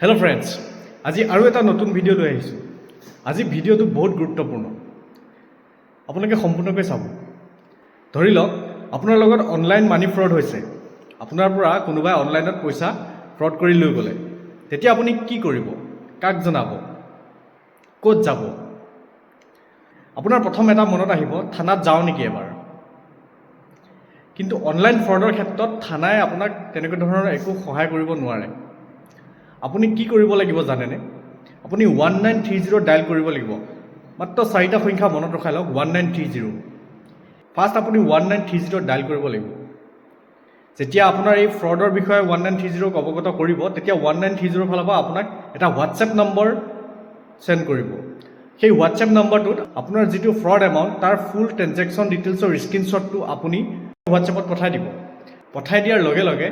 Hello' friends, আজি আৰু এটা নতুন ভিডিঅ' লৈ আহিছোঁ। আজি ভিডিঅ'টো বহুত গুৰুত্বপূৰ্ণ, আপোনালোকে সম্পূৰ্ণকৈ চাব। ধৰি লওক আপোনাৰ লগত অনলাইন মানি ফ্ৰড হৈছে, আপোনাৰ পৰা কোনোবাই অনলাইনত পইচা ফ্ৰড কৰি লৈ গ'লে, তেতিয়া আপুনি কি কৰিব, কাক জনাব, ক'ত যাব? আপোনাৰ প্ৰথম এটা মনত আহিব, থানাত যাওঁ নেকি এবাৰ। কিন্তু অনলাইন ফ্ৰডৰ ক্ষেত্ৰত থানাই আপোনাক তেনেকুৱা ধৰণৰ একো সহায় কৰিব নোৱাৰে। আপুনি কি কৰিব লাগিব জানেনে? আপুনি 1930 ডায়েল কৰিব লাগিব। মাত্ৰ 4টা সংখ্যা মনত ৰখাই লওক, 1930। ফাৰ্ষ্ট আপুনি 1930 ডায়েল কৰিব লাগিব। যেতিয়া আপোনাৰ এই ফ্ৰডৰ বিষয়ে 1930ক অৱগত কৰিব, তেতিয়া 1930 ফালৰ পৰা আপোনাক এটা হোৱাটছএপ নম্বৰ চেণ্ড কৰিব। সেই হোৱাটছএপ নম্বৰটোত আপোনাৰ যিটো ফ্ৰড এমাউণ্ট তাৰ ফুল ট্ৰেনজেকশ্যন ডিটেইলছৰ স্ক্ৰীনশ্বটটো আপুনি হোৱাটছএপত পঠাই দিব। পঠাই দিয়াৰ লগে লগে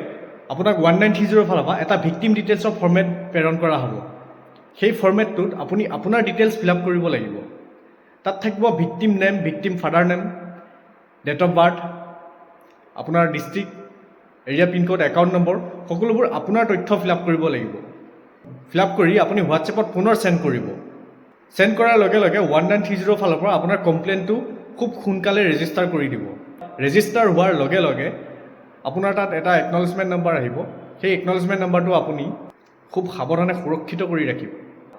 আপোনাক 1930 ফালৰ পৰা এটা ভিক্টিম ডিটেইলছৰ ফৰ্মেট প্ৰেৰণ কৰা হ'ব। সেই ফৰ্মেটটোত আপুনি আপোনাৰ ডিটেইলছ ফিল আপ কৰিব লাগিব। তাত থাকিব victim name, victim father name, date of birth, আপোনাৰ district, area pincode, account number, সকলোবোৰ আপোনাৰ তথ্য ফিল আপ কৰিব লাগিব। ফিল আপ কৰি আপুনি হোৱাটছএপত পুনৰ চেণ্ড কৰিব। চেণ্ড কৰাৰ লগে লগে 1930 ফালৰ পৰা আপোনাৰ কমপ্লেইনটো খুব সোনকালে ৰেজিষ্টাৰ কৰি দিব। ৰেজিষ্টাৰ হোৱাৰ লগে লগে আপোনাৰ তাত এটা একনলেজমেণ্ট নম্বৰ আহিব। সেই একনলেজমেণ্ট নম্বৰটো আপুনি খুব সাৱধানে সুৰক্ষিত কৰি ৰাখিব।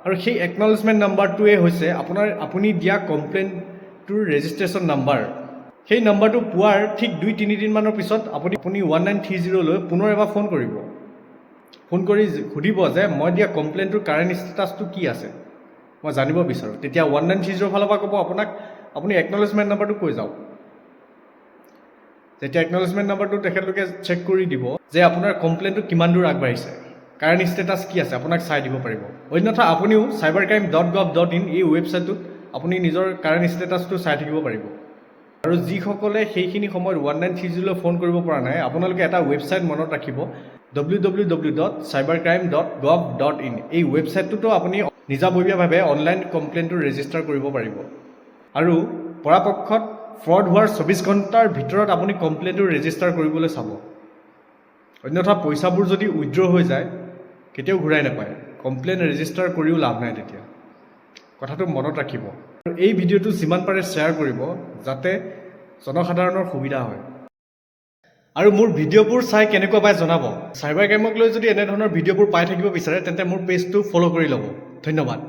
আৰু সেই একনলেজমেণ্ট নম্বৰটোৱে হৈছে আপুনি দিয়া কমপ্লেইনটোৰ ৰেজিষ্ট্ৰেশ্যন নম্বৰ। সেই নম্বৰটো পোৱাৰ ঠিক 2-3 দিনমানৰ পিছত আপুনি 1930লৈ পুনৰ এবাৰ ফোন কৰিব। ফোন কৰি সুধিব যে মই দিয়া কমপ্লেইনটোৰ কাৰেণ্ট ষ্টেটাছটো কি আছে, মই জানিব বিচাৰোঁ। তেতিয়া 1930 ফালৰ পৰা ক'ব আপোনাক, আপুনি একনলেজমেণ্ট নম্বৰটো কৈ যাওক। যেতিয়া একনলেজমেণ্ট নম্বৰটো তেখেতলোকে চেক কৰি দিব যে আপোনাৰ কমপ্লেইনটো কিমান দূৰ আগবাঢ়িছে, কাৰেণ্ট ষ্টেটাছ কি আছে, আপোনাক চাই দিব পাৰিব। অন্যথা আপুনিও cybercrime.gov.in এই ৱেবছাইটটোত আপুনি নিজৰ কাৰেণ্ট ষ্টেটাছটো চাই থাকিব পাৰিব। আৰু যিসকলে সেইখিনি সময়ত 1930লৈ ফোন কৰিব পৰা নাই, আপোনালোকে এটা ৱেবছাইট মনত ৰাখিব, www.cybercrime.gov.in। এই ৱেবছাইটটোতো আপুনি নিজাববীয়াভাৱে অনলাইন কমপ্লেইনটো ৰেজিষ্টাৰ কৰিব পাৰিব। আৰু পৰাপক্ষত ফ্ৰড হোৱাৰ 24 ঘণ্টাৰ ভিতৰত আপুনি কমপ্লেইনটো ৰেজিষ্টাৰ কৰিবলৈ চাব। অন্যথা পইচাবোৰ যদি উইথড্ৰ হৈ যায়, কেতিয়াও ঘূৰাই নাপায়। কমপ্লেইন ৰেজিষ্টাৰ কৰিও লাভ নাই তেতিয়া। কথাটো মনত ৰাখিব। আৰু এই ভিডিঅ'টো যিমান পাৰে শ্বেয়াৰ কৰিব, যাতে জনসাধাৰণৰ সুবিধা হয়। আৰু মোৰ ভিডিঅ'বোৰ চাই কেনেকুৱা পায় জনাব। চাইবাৰ ক্ৰাইমক লৈ যদি এনেধৰণৰ ভিডিঅ'বোৰ পাই থাকিব বিচাৰে, তেন্তে মোৰ পেজটো ফ'ল' কৰি ল'ব। ধন্যবাদ।